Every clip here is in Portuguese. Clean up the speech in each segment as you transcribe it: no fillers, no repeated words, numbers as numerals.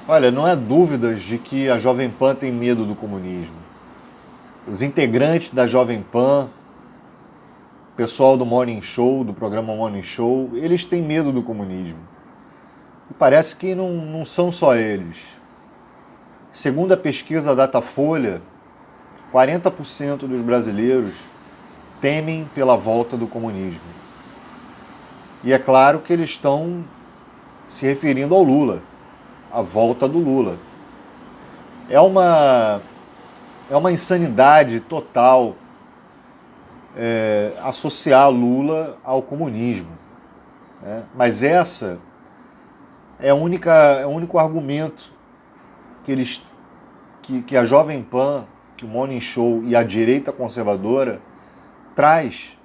Olha, não há dúvidas de que a Jovem Pan tem medo do comunismo. Os integrantes da Jovem Pan, o pessoal do Morning Show, do programa Morning Show, eles têm medo do comunismo. E parece que não são só eles. Segundo a pesquisa Datafolha, 40% dos brasileiros temem pela volta do comunismo. E é claro que eles estão se referindo ao Lula, à volta do Lula. É uma, é uma insanidade total associar Lula ao comunismo, né? Mas essa é o único argumento que que a Jovem Pan, que o Morning Show e a direita conservadora traz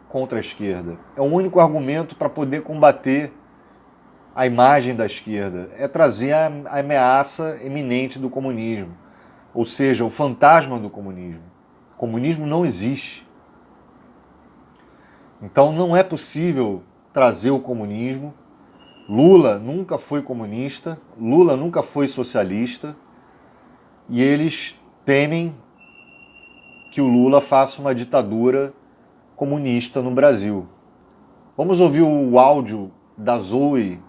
contra a esquerda. É o único argumento para poder combater a imagem da esquerda, é trazer a ameaça iminente do comunismo, ou seja, o fantasma do comunismo. O comunismo não existe. Então não é possível trazer o comunismo. Lula nunca foi comunista, Lula nunca foi socialista, e eles temem que o Lula faça uma ditadura comunista no Brasil. Vamos ouvir o áudio da Zoe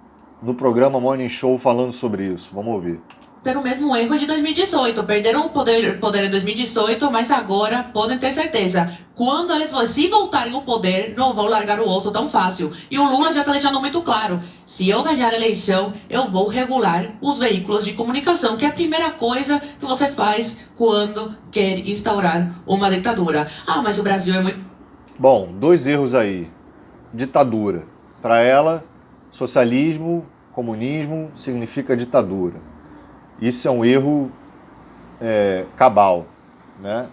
no programa Morning Show falando sobre isso. Vamos ouvir. Ter o mesmo erro de 2018. Perderam o poder em 2018, mas agora podem ter certeza. Quando eles se voltarem ao poder, não vão largar o osso tão fácil. E o Lula já está deixando muito claro. Se eu ganhar a eleição, eu vou regular os veículos de comunicação, que é a primeira coisa que você faz quando quer instaurar uma ditadura. Ah, mas o Brasil é muito... Bom, dois erros aí. Ditadura. Para ela, socialismo, comunismo significa ditadura. Isso é um erro cabal, né?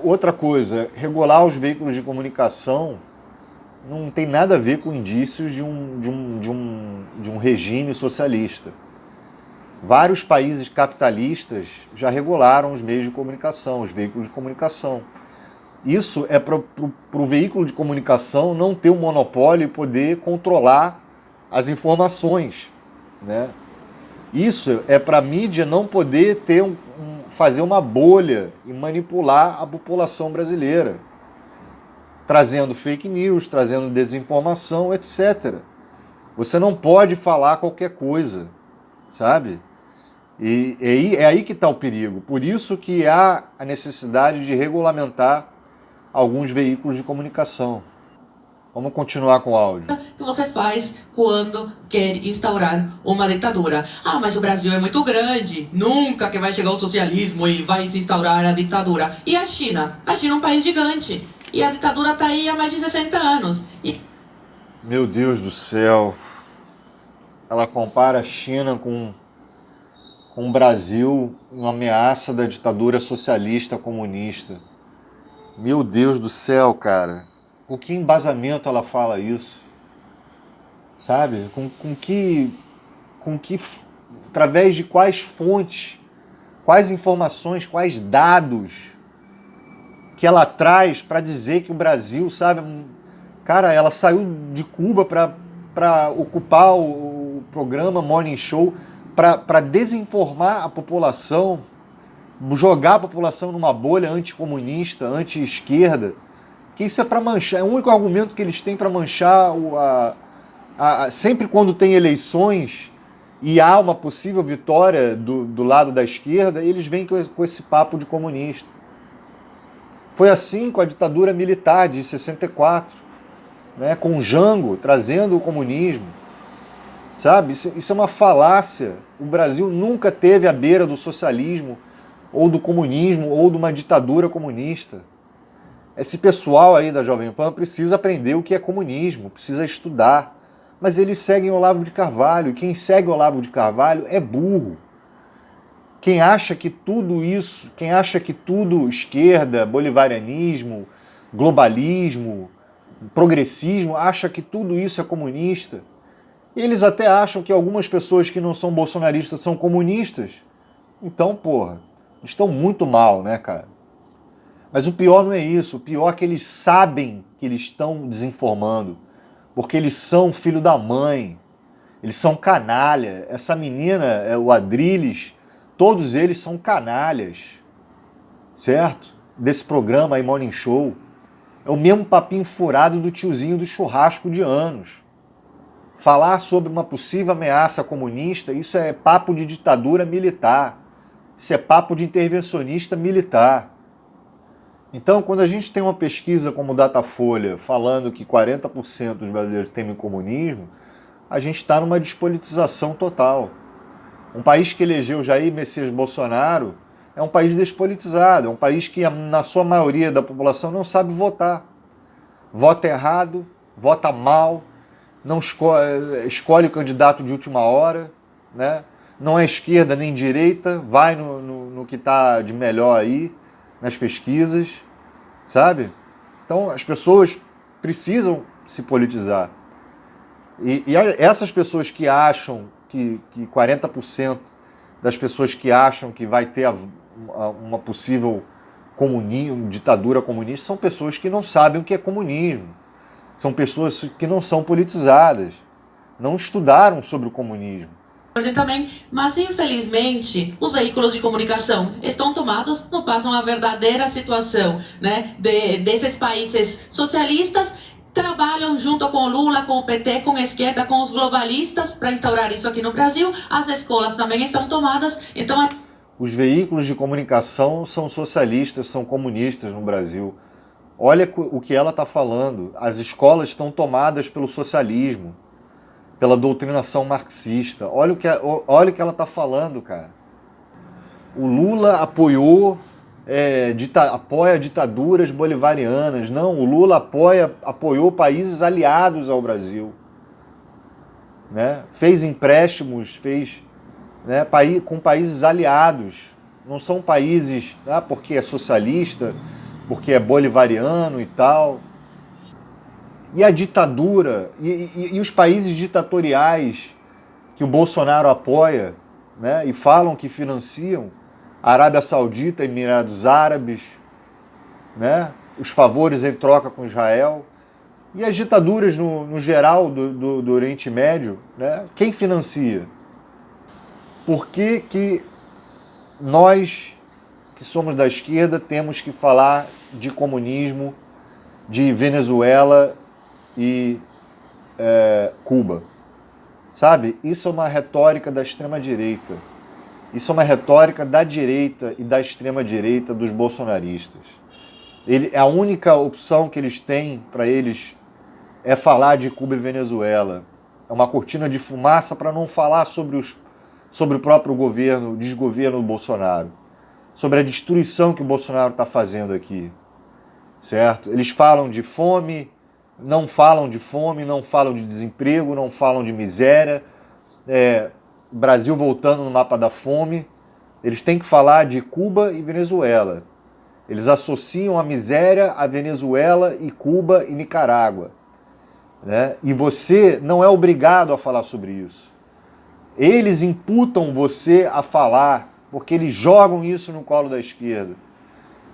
Outra coisa, regular os veículos de comunicação não tem nada a ver com indícios de um regime socialista. Vários países capitalistas já regularam os meios de comunicação, os veículos de comunicação. Isso é para o veículo de comunicação não ter um monopólio e poder controlar as informações, né? Isso é para a mídia não poder fazer uma bolha e manipular a população brasileira, trazendo fake news, trazendo desinformação, etc. Você não pode falar qualquer coisa, sabe? E é aí que está o perigo. Por isso que há a necessidade de regulamentar alguns veículos de comunicação. Vamos continuar com o áudio. Que você faz quando quer instaurar uma ditadura. Ah, mas o Brasil é muito grande, nunca que vai chegar o socialismo e vai se instaurar a ditadura. E a China? A China é um país gigante. E a ditadura está aí há mais de 60 anos. Meu Deus do céu. Ela compara a China com o Brasil, uma ameaça da ditadura socialista comunista. Meu Deus do céu, cara. Com que embasamento ela fala isso? Sabe? Através de quais fontes, quais informações, quais dados que ela traz para dizer que o Brasil, sabe? Cara, ela saiu de Cuba para ocupar o programa Morning Show, para desinformar a população, jogar a população numa bolha anticomunista, anti-esquerda, que isso é para manchar, é o único argumento que eles têm para manchar sempre quando tem eleições e há uma possível vitória do lado da esquerda, eles vêm com esse papo de comunista. Foi assim com a ditadura militar de 64, né, com Jango trazendo o comunismo. Sabe? Isso é uma falácia. O Brasil nunca teve à beira do socialismo, ou do comunismo, ou de uma ditadura comunista. Esse pessoal aí da Jovem Pan precisa aprender o que é comunismo, precisa estudar. Mas eles seguem Olavo de Carvalho, e quem segue Olavo de Carvalho é burro. Quem acha que tudo isso, quem acha que tudo esquerda, bolivarianismo, globalismo, progressismo, acha que tudo isso é comunista. Eles até acham que algumas pessoas que não são bolsonaristas são comunistas. Então, porra, estão muito mal, né, cara? Mas o pior não é isso. O pior é que eles sabem que eles estão desinformando. Porque eles são filho da mãe. Eles são canalha. Essa menina, o Adrilles, todos eles são canalhas, certo? Desse programa aí, Morning Show. É o mesmo papinho furado do tiozinho do churrasco de anos. Falar sobre uma possível ameaça comunista, isso é papo de ditadura militar. Isso é papo de intervencionista militar. Então, quando a gente tem uma pesquisa como o Datafolha falando que 40% dos brasileiros temem comunismo, a gente está numa despolitização total. Um país que elegeu Jair Messias Bolsonaro é um país despolitizado, é um país que, na sua maioria da população, não sabe votar. Vota errado, vota mal, não escolhe o candidato de última hora, né? Não é esquerda nem direita, vai no que está de melhor aí, nas pesquisas, sabe? Então as pessoas precisam se politizar. E essas pessoas que acham que 40% das pessoas que acham que vai ter uma possível ditadura comunista são pessoas que não sabem o que é comunismo. São pessoas que não são politizadas, não estudaram sobre o comunismo. Também, mas infelizmente os veículos de comunicação estão tomados, não passam a verdadeira situação, né, desses países socialistas. Trabalham junto com o Lula, com o PT, com a esquerda, com os globalistas para instaurar isso aqui no Brasil. As escolas também estão tomadas, então... Os veículos de comunicação são socialistas, são comunistas no Brasil. Olha o que ela está falando. As escolas estão tomadas pelo socialismo, pela doutrinação marxista. Olha o que ela está falando, cara. O Lula apoia ditaduras bolivarianas. Não, o Lula apoiou países aliados ao Brasil. Né? Fez empréstimos, né, com países aliados. Não são países porque é socialista, porque é bolivariano e tal. E a ditadura, e os países ditatoriais que o Bolsonaro apoia, né, e falam que financiam, Arábia Saudita, Emirados Árabes, né, os favores em troca com Israel, e as ditaduras no geral do Oriente Médio, né, quem financia? Por que nós, que somos da esquerda, temos que falar de comunismo, de Venezuela e Cuba? Sabe? Isso é uma retórica da extrema-direita. Isso é uma retórica da direita e da extrema-direita dos bolsonaristas. A única opção que eles têm para eles é falar de Cuba e Venezuela. É uma cortina de fumaça para não falar sobre o próprio governo, o desgoverno do Bolsonaro. Sobre a destruição que o Bolsonaro está fazendo aqui. Certo? Eles falam de fome, não falam de desemprego, não falam de miséria. Brasil voltando no mapa da fome. Eles têm que falar de Cuba e Venezuela. Eles associam a miséria a Venezuela e Cuba e Nicarágua. Né? E você não é obrigado a falar sobre isso. Eles imputam você a falar, porque eles jogam isso no colo da esquerda.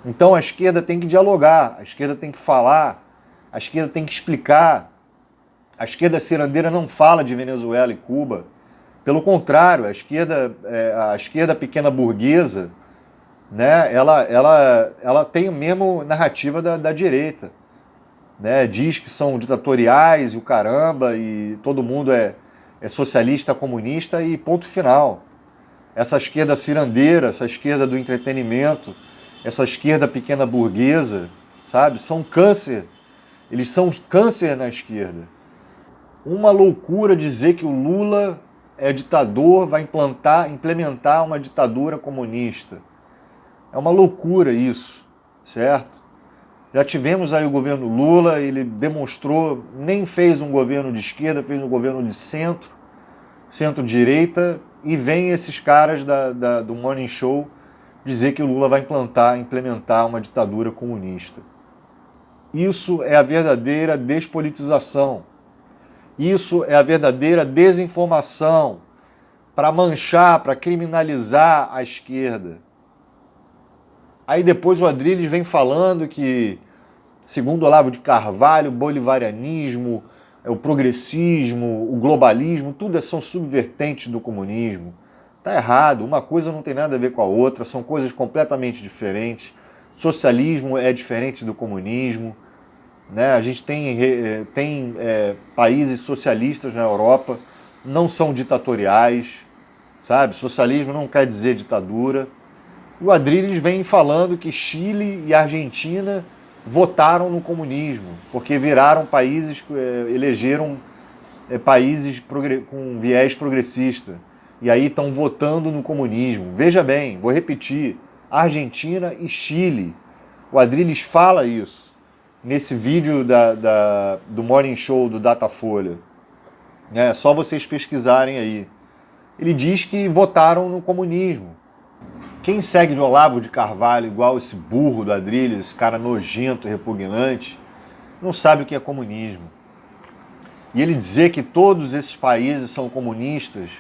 Então a esquerda tem que dialogar, a esquerda tem que falar, a esquerda tem que explicar. A esquerda cirandeira não fala de Venezuela e Cuba. Pelo contrário, a esquerda pequena burguesa, né, ela tem a mesma narrativa da direita. Né, diz que são ditatoriais e o caramba, e todo mundo é socialista, comunista e ponto final. Essa esquerda cirandeira, essa esquerda do entretenimento, essa esquerda pequena burguesa, sabe, são câncer. Eles são câncer na esquerda. Uma loucura dizer que o Lula é ditador, vai implementar uma ditadura comunista. É uma loucura isso, certo? Já tivemos aí o governo Lula, ele demonstrou, nem fez um governo de esquerda, fez um governo de centro-direita, e vem esses caras do Morning Show dizer que o Lula vai implementar uma ditadura comunista. Isso é a verdadeira despolitização. Isso é a verdadeira desinformação para manchar, para criminalizar a esquerda. Aí depois o Adrilles vem falando que, segundo Olavo de Carvalho, bolivarianismo, o progressismo, o globalismo, tudo são subvertentes do comunismo. Tá errado, uma coisa não tem nada a ver com a outra, são coisas completamente diferentes. Socialismo é diferente do comunismo, né? A gente tem países socialistas na Europa, não são ditatoriais, sabe? Socialismo não quer dizer ditadura. E o Adrilles vem falando que Chile e Argentina votaram no comunismo, porque viraram países, elegeram países com viés progressista. E aí estão votando no comunismo. Veja bem, vou repetir, Argentina e Chile. O Adrilles fala isso nesse vídeo do Morning Show do Datafolha. É só vocês pesquisarem aí. Ele diz que votaram no comunismo. Quem segue de Olavo de Carvalho igual esse burro do Adrilles, esse cara nojento e repugnante, não sabe o que é comunismo. E ele dizer que todos esses países são comunistas,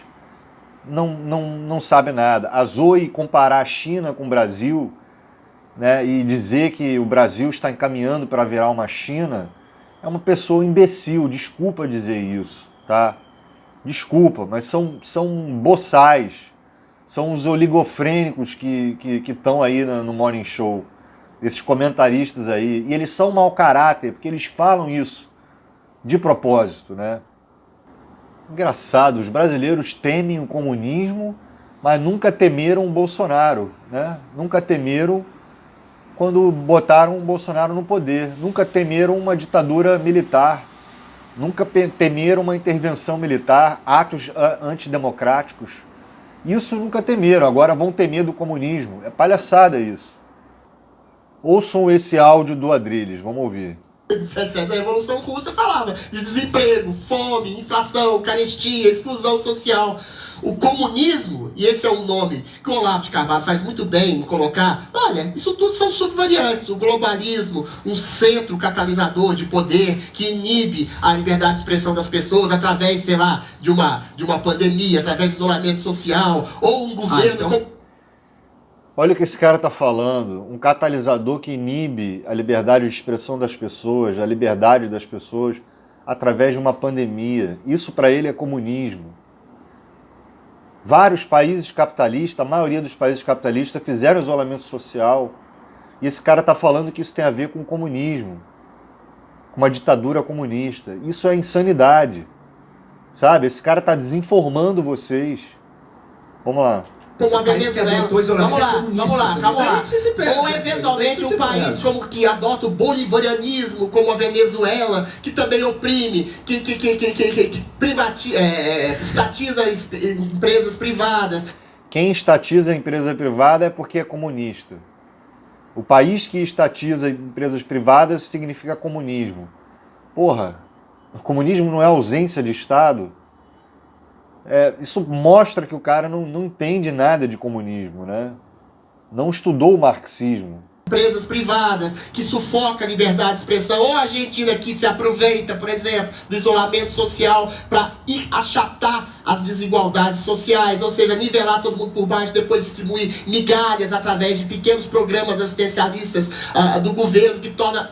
não sabe nada. A Zoe comparar a China com o Brasil, né, e dizer que o Brasil está encaminhando para virar uma China, é uma pessoa imbecil, desculpa dizer isso, tá? Desculpa, mas são boçais, são os oligofrênicos que estão aí no Morning Show, esses comentaristas aí, e eles são mau caráter, porque eles falam isso de propósito, né? Engraçado, os brasileiros temem o comunismo, mas nunca temeram o Bolsonaro, né? Nunca temeram quando botaram o Bolsonaro no poder, nunca temeram uma ditadura militar, nunca temeram uma intervenção militar, atos antidemocráticos. Isso nunca temeram, agora vão temer do comunismo. É palhaçada isso. Ouçam esse áudio do Adrilles, vamos ouvir. 17, a Revolução Russa falava de desemprego, fome, inflação, carestia, exclusão social. O comunismo, e esse é um nome que o Olavo de Carvalho faz muito bem em colocar, olha, isso tudo são subvariantes. O globalismo, um centro catalisador de poder que inibe a liberdade de expressão das pessoas através, sei lá, de uma pandemia, através do isolamento social, ou um governo... Olha o que esse cara está falando, um catalisador que inibe a liberdade de expressão das pessoas, a liberdade das pessoas através de uma pandemia. Isso para ele é comunismo. Vários países capitalistas, a maioria dos países capitalistas fizeram isolamento social e esse cara está falando que isso tem a ver com o comunismo, com uma ditadura comunista. Isso é insanidade, sabe? Esse cara está desinformando vocês. Vamos lá. Como a Venezuela. Vamos lá, calma lá. Ou eventualmente um país como que adota o bolivarianismo, como a Venezuela, que também oprime, que estatiza empresas privadas. Quem estatiza a empresa privada é porque é comunista. O país que estatiza empresas privadas significa comunismo. Porra, o comunismo não é ausência de Estado? Isso mostra que o cara não entende nada de comunismo, né? Não estudou o marxismo. Empresas privadas que sufocam a liberdade de expressão, ou a Argentina que se aproveita, por exemplo, do isolamento social para achatar as desigualdades sociais, ou seja, nivelar todo mundo por baixo, depois distribuir migalhas através de pequenos programas assistencialistas do governo que torna...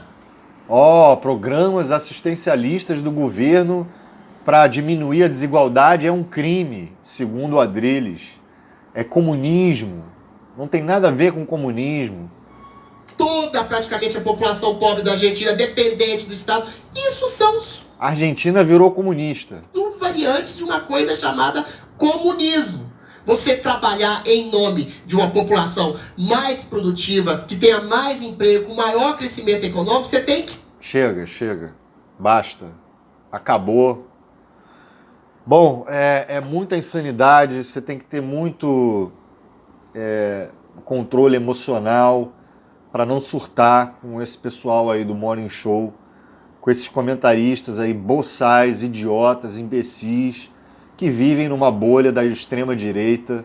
Programas assistencialistas do governo para diminuir a desigualdade é um crime, segundo o Adrilles. É comunismo. Não tem nada a ver com comunismo. Toda praticamente a população pobre da Argentina dependente do Estado. Isso são a Argentina virou comunista. Variantes de uma coisa chamada comunismo. Você trabalhar em nome de uma população mais produtiva, que tenha mais emprego, com maior crescimento econômico, você tem que... Chega. Basta. Acabou. Bom, é muita insanidade, você tem que ter muito controle emocional para não surtar com esse pessoal aí do Morning Show, com esses comentaristas aí boçais, idiotas, imbecis, que vivem numa bolha da extrema-direita,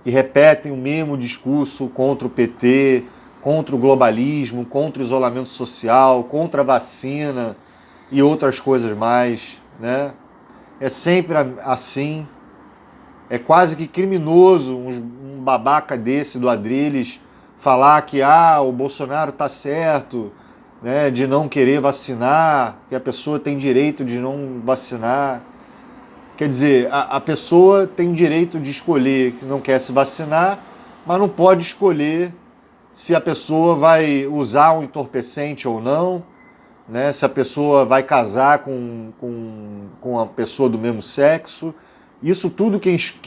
que repetem o mesmo discurso contra o PT, contra o globalismo, contra o isolamento social, contra a vacina e outras coisas mais, né? É sempre assim. É quase que criminoso um babaca desse do Adrilles falar que o Bolsonaro tá certo, né, de não querer vacinar, que a pessoa tem direito de não vacinar. Quer dizer, a pessoa tem direito de escolher que não quer se vacinar, mas não pode escolher se a pessoa vai usar um entorpecente ou não, né? Se a pessoa vai casar com a pessoa do mesmo sexo. Isso tudo,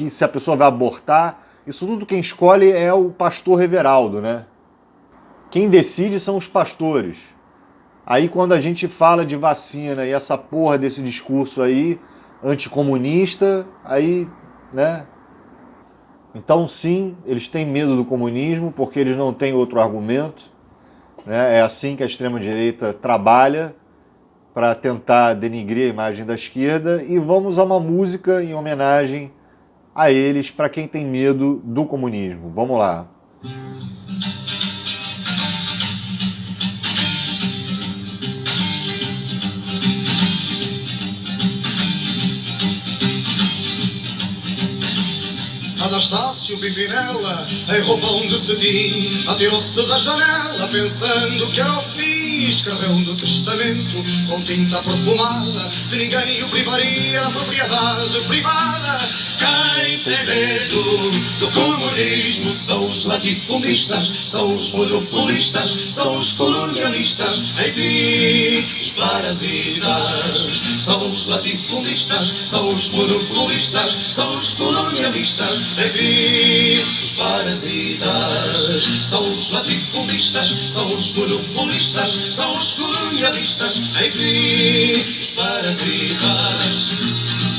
se a pessoa vai abortar, isso tudo quem escolhe é o pastor Everaldo, né? Quem decide são os pastores. Aí quando a gente fala de vacina e essa porra desse discurso aí, anticomunista, aí, né? Então sim, eles têm medo do comunismo porque eles não têm outro argumento, né? É assim que a extrema-direita trabalha para tentar denigrir a imagem da esquerda. E vamos a uma música em homenagem a eles, para quem tem medo do comunismo. Vamos lá. Anastácio Pimpinela, em roupão de cetim, atirou-se da janela, pensando que era o fim. Escreveu no testamento, com tinta perfumada, que ninguém o privaria da propriedade privada. Quem tem medo do comunismo são os latifundistas, são os monopolistas, são os colonialistas, enfim, os parasitas. São os latifundistas, são os monopolistas, são os colonialistas, enfim, os parasitas. São os latifundistas, são os monopolistas, são os colonialistas, enfim, os parasitas.